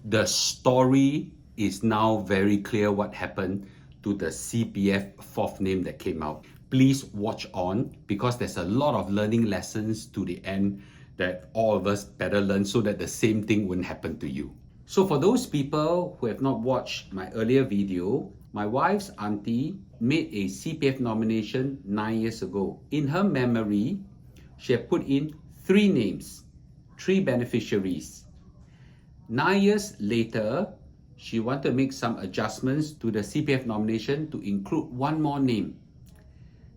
The story is now very clear what happened to the CPF fourth name that came out. Please watch on, because there's a lot of learning lessons to the end that all of us better learn so that the same thing wouldn't happen to you. So for those people who have not watched my earlier video, my wife's auntie made a CPF nomination 9 years ago. In her memory, she had put in 3 names, 3 beneficiaries. 9 years later, she wanted to make some adjustments to the CPF nomination to include 1 more name.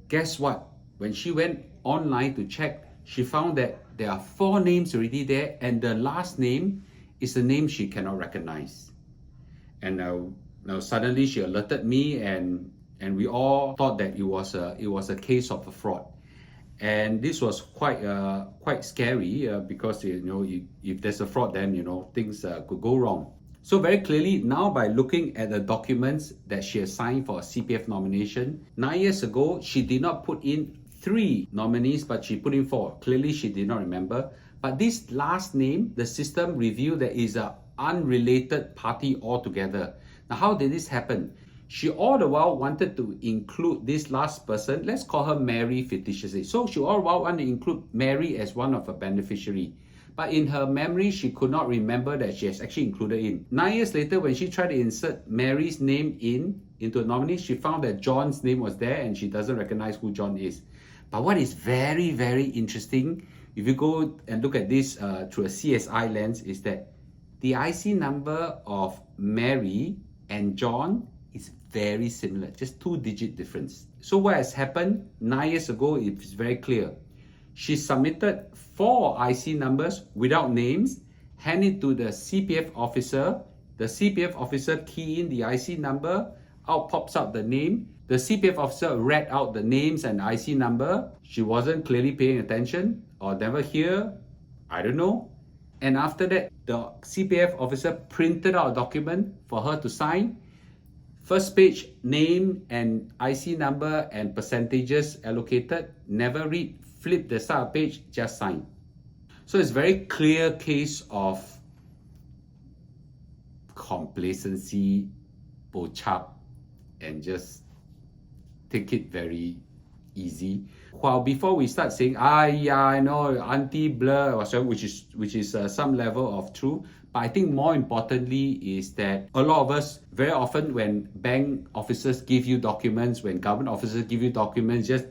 Guess what? When she went online to check, she found that there are 4 names already there, and the last name is a name she cannot recognize. And now suddenly she alerted me, and we all thought that it was a case of a fraud. And this was quite scary because if there's a fraud, then things could go wrong. So very clearly now, by looking at the documents that she has signed for a CPF nomination, 9 years ago she did not put in 3 nominees, but she put in 4. Clearly she did not remember. But this last name, the system revealed that is an unrelated party altogether. Now, how did this happen? She all the while wanted to include this last person. Let's call her Mary fictitiously. So she all the while wanted to include Mary as one of her beneficiary. But in her memory, she could not remember that she has actually included in. 9 years later, when she tried to insert Mary's name into a nominee, she found that John's name was there and she doesn't recognize who John is. But what is very, very interesting, if you go and look at this through a CSI lens, is that the IC number of Mary and John is very similar, just 2-digit difference. So what has happened 9 years ago, it's very clear. She submitted 4 IC numbers without names, hand it to the CPF officer. The CPF officer key in the IC number, out pops out the name. The CPF officer read out the names and IC number. She wasn't clearly paying attention or never hear, I don't know. And after that, the CPF officer printed out a document for her to sign. First page, name and IC number and percentages allocated, never read, flip the start page, just sign. So it's a very clear case of complacency, pochap, and just take it very easy. While before we start saying, yeah, I know, auntie blur, which is some level of truth. But I think more importantly is that a lot of us, very often when bank officers give you documents, when government officers give you documents, just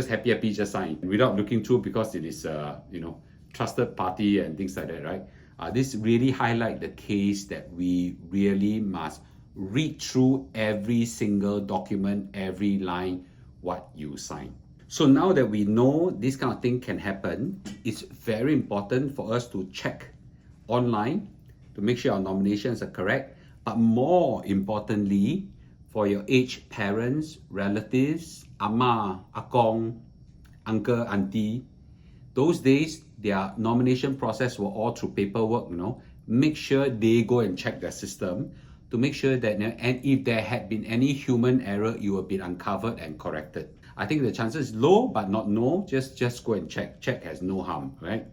happy, just sign without looking through, because it is trusted party and things like that, right? This really highlight the case that we really must read through every single document, every line, what you sign. So now that we know this kind of thing can happen, it's very important for us to check online to make sure our nominations are correct. But more importantly, for your aged parents, relatives, ama, akong, uncle, auntie, those days their nomination process were all through paperwork. Make sure they go and check their system to make sure that, and if there had been any human error, it will be uncovered and corrected. I think the chances is low, but not no. Just go and check. Check has no harm, right?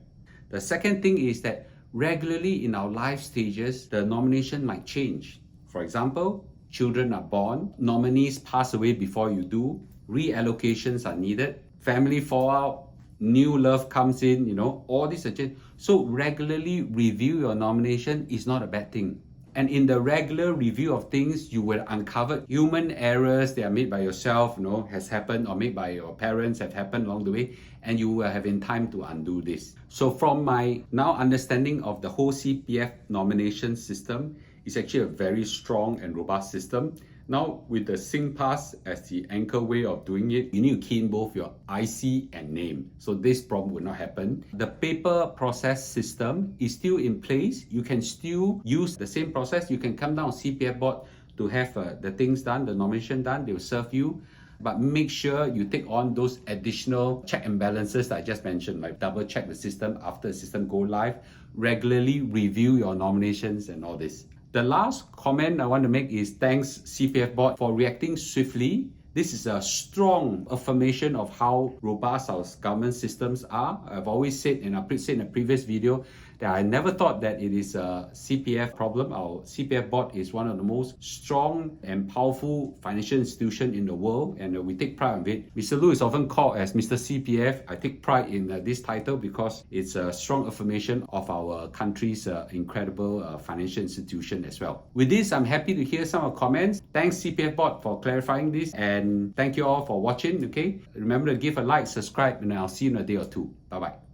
The second thing is that regularly in our life stages, the nomination might change. For example, children are born, nominees pass away before you do, reallocations are needed, family fallout, new love comes in, all these are change. So regularly review your nomination is not a bad thing. And in the regular review of things, you will uncover human errors that are made by yourself, has happened, or made by your parents, have happened along the way, and you will have in time to undo this. So from my now understanding of the whole CPF nomination system, it's actually a very strong and robust system. Now with the Singpass as the anchor way of doing it, you need to key in both your IC and name. So this problem will not happen. The paper process system is still in place. You can still use the same process. You can come down CPF board to have the things done, the nomination done. They will serve you. But make sure you take on those additional check and balances that I just mentioned, like double check the system after the system go live, regularly review your nominations and all this. The last comment I want to make is thanks CPF board for reacting swiftly. This is a strong affirmation of how robust our government systems are. I've always said, and I said in a previous video, that I never thought that it is a CPF problem. Our CPF board is one of the most strong and powerful financial institution in the world, and we take pride of it. Mr. Loo is often called as Mr. CPF. I take pride in this title because it's a strong affirmation of our country's incredible financial institution as well. With this, I'm happy to hear some of the comments. Thanks CPF board for clarifying this, and thank you all for watching. Okay, remember to give a like, subscribe, and I'll see you in a day or two. Bye bye.